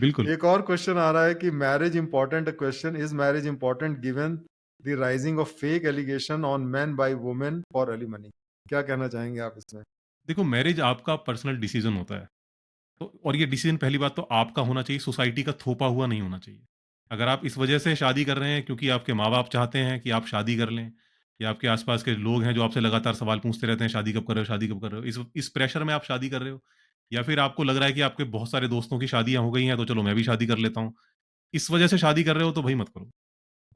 बिल्कुल। एक और क्वेश्चन आ रहा है कि marriage important question, is marriage important given the rising of fake allegation on men by women for alimony? क्या कहना चाहेंगे आप इसमें? देखो, मैरिज आपका पर्सनल डिसीज़न होता है। तो और ये डिसीज़न पहली बात तो आपका होना चाहिए, सोसाइटी का थोपा हुआ नहीं होना चाहिए। अगर आप इस वजह से शादी कर रहे हैं क्योंकि आपके माँ-बाप चाहते हैं कि आप शादी कर लें, या आपके आस-पास के लोग हैं जो आपसे लगातार सवाल पूछते रहते हैं, शादी कब कर रहे हो, शादी कब कर रहे हो? इस प्रेशर में आप शादी कर रहे हो, या फिर आपको लग रहा है कि आपके बहुत सारे दोस्तों की शादियाँ हो गई हैं, तो चलो मैं भी शादी कर लेता हूँ। इस वजह से शादी कर रहे हो तो भई मत करो।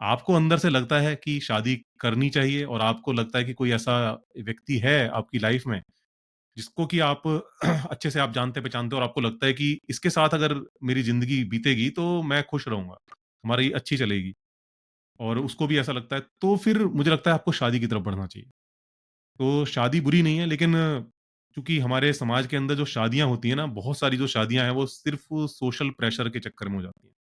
आपको अंदर से लगता है कि शादी करनी चाहिए और आपको लगता है कि कोई ऐसा व्यक्ति है आपकी लाइफ़ में जिसको कि आप अच्छे से आप जानते-पहचानते हो और आपको लगता है कि इसके साथ अगर मेरी ज़िंदगी बीतेगी तो मैं खुश रहूँगा, हमारी अच्छी चलेगी, और उसको भी ऐसा लगता है, तो फिर मुझे लगता है आपको शादी की तरफ बढ़ना चाहिए। तो शादी बुरी नहीं है, लेकिन चूँकि हमारे समाज के अंदर जो शादियाँ होती हैं ना, बहुत सारी जो शादियाँ हैं वो सिर्फ़ सोशल प्रेशर के चक्कर में हो जाती हैं।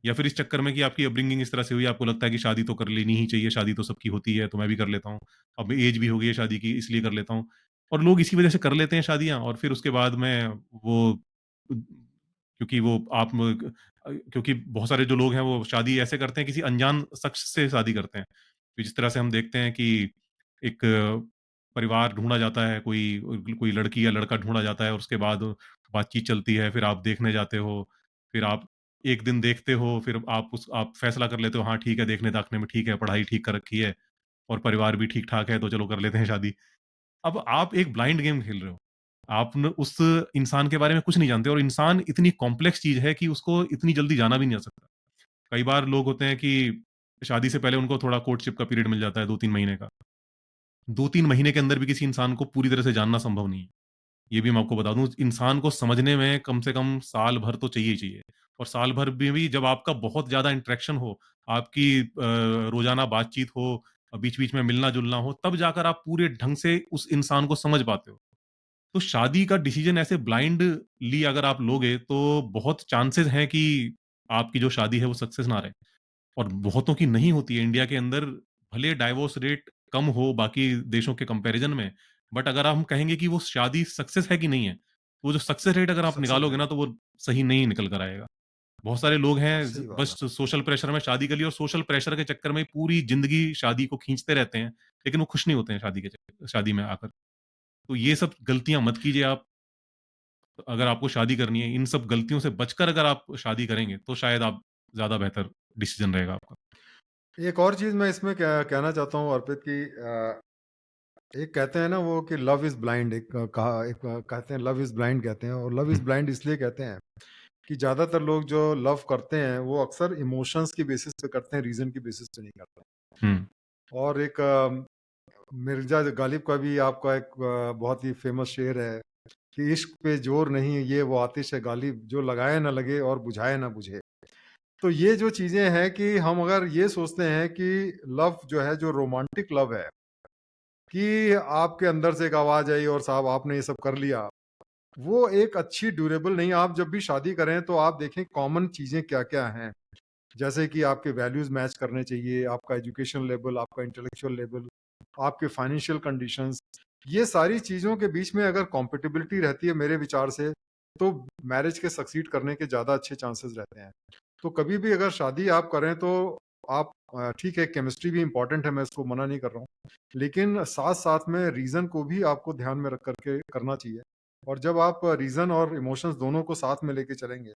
या फिर इस चक्कर में कि आपकी अपब्रिंगिंग इस तरह से हुई, आपको लगता है कि शादी तो कर लेनी ही चाहिए, शादी तो सबकी होती है, तो मैं भी कर लेता हूँ। अब एज भी हो गई है शादी की, इसलिए कर लेता हूँ। और लोग इसी वजह से कर लेते हैं शादियाँ, और फिर उसके बाद में वो क्योंकि वो क्योंकि बहुत सारे जो लोग हैं वो शादी ऐसे करते हैं, किसी अनजान शख्स से शादी करते हैं। तो जिस तरह से हम देखते हैं कि एक परिवार ढूँढा जाता है, कोई कोई लड़की या लड़का ढूँढा जाता है और उसके बाद बातचीत चलती है, फिर आप देखने जाते हो, फिर आप 1 दिन देखते हो, फिर आप फैसला कर लेते हो, हाँ ठीक है, देखने-दाखने में ठीक है, पढ़ाई ठीक कर रखी है और परिवार भी ठीक-ठाक है, तो चलो कर लेते हैं शादी। अब आप एक ब्लाइंड गेम खेल रहे हो। आप न उस इंसान के बारे में कुछ नहीं जानते, और इंसान इतनी कॉम्प्लेक्स चीज़ है कि उसको इतनी जल्दी जाना भी नहीं जा सकता। कई बार लोग होते हैं कि शादी से पहले उनको थोड़ा कोर्टशिप का पीरियड मिल जाता है 2-3 महीने का। 2-3 महीने के अंदर भी किसी इंसान को पूरी तरह से जानना संभव नहीं है। ये भी मैं आपको बता दूँ, इंसान को समझने में कम से कम साल भर तो चाहिए ही चाहिए। और साल भर में भी जब आपका बहुत ज़्यादा इंटरेक्शन हो, आपकी रोज़ाना बातचीत हो, बीच-बीच में मिलना-जुलना हो, तब जाकर आप पूरे ढंग से उस इंसान को समझ पाते हो। तो शादी का डिसीज़न ऐसे ब्लाइंडली अगर आप लोगे, तो बहुत चांसेस हैं कि आपकी जो शादी है वो सक्सेस ना रहे। और बहुतों की नहीं होती है इंडिया के अंदर, भले डाइवोर्स रेट कम हो बाकी देशों के कंपैरिजन में, बट अगर हम कहेंगे कि वो शादी सक्सेस है कि नहीं है, वो जो सक्सेस रेट अगर आप सक्सेस निकालोगे रेट ना, तो वो सही नहीं निकल कर आएगा। बहुत सारे लोग हैं सही बात बस है। सोशल प्रेशर में शादी कर ली, और सोशल प्रेशर के चक्कर में पूरी ज़िंदगी शादी को खींचते रहते हैं, लेकिन वो खुश नहीं होते हैं शादी में आकर। तो ये सब गलतियाँ मत कीजिए आप। अगर आपको शादी करनी है, इन सब गलतियों से बचकर अगर आप शादी करेंगे, तो शायद आप ज़्यादा बेहतर डिसीज़न रहेगा आपका। एक और चीज़ मैं इसमें कहना चाहता हूँ अर्पित कि एक कहते हैं ना वो कि लव इज़ ब्लाइंड, कहते हैं लव इज़ ब्लाइंड कहते हैं, और लव हुँ, इज़ ब्लाइंड इसलिए कहते हैं कि ज़्यादातर लोग जो लव करते हैं वो अक्सर इमोशंस की बेसिस पे करते हैं, रीज़न की बेसिस पे नहीं करते। हुँ, और एक मिर्ज़ा गालिब का भी आपका एक बहुत ही फ़ेमस शेर है कि इश्क पे ज़ोर नहीं ये वो आतिश है गालिब, जो लगाए ना लगे और बुझाए ना बुझे। तो ये जो चीज़ें हैं कि हम अगर ये सोचते हैं कि लव जो है, जो रोमांटिक लव है, कि आपके अंदर से एक आवाज़ आई और साहब आपने ये सब कर लिया, वो एक अच्छी ड्यूरेबल नहीं। आप जब भी शादी करें तो आप देखें कॉमन चीज़ें क्या-क्या हैं। जैसे कि आपके वैल्यूज़ मैच करने चाहिए, आपका एजुकेशन लेवल, आपका इंटेलेक्चुअल लेवल, आपके फाइनेंशियल कंडीशंस, ये सारी चीज़ों के बीच में अगर कॉम्पैटिबिलिटी रहती है मेरे विचार से, तो मैरिज के सक्सीड करने के ज़्यादा अच्छे चांसेस रहते हैं। तो कभी भी अगर शादी आप करें तो आप ठीक है, केमिस्ट्री भी इम्पोर्टेंट है, मैं इसको मना नहीं कर रहा हूँ। लेकिन साथ-साथ में रीज़न को भी आपको ध्यान में रख कर के करना चाहिए। और जब आप रीज़न और इमोशंस दोनों को साथ में लेके चलेंगे,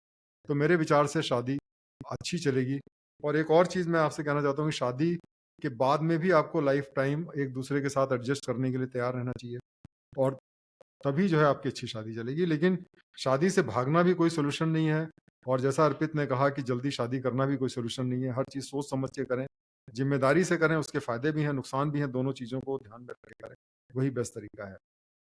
तो मेरे विचार से शादी अच्छी चलेगी। और एक और चीज़ मैं आपसे कहना चाहता हूँ कि शादी के बाद में भी आपको लाइफ टाइम एक दूसरे के साथ एडजस्ट करने के लिए तैयार रहना चाहिए, और तभी जो है आपकी अच्छी शादी चलेगी। लेकिन शादी से भागना भी कोई सॉल्यूशन नहीं है, और जैसा अर्पित ने कहा कि जल्दी शादी करना भी कोई सॉल्यूशन नहीं है। हर चीज़ सोच समझ के करें, ज़िम्मेदारी से करें, उसके फ़ायदे भी हैं, नुकसान भी हैं, दोनों चीज़ों को ध्यान में रख के करें। वही बेस्ट तरीका है।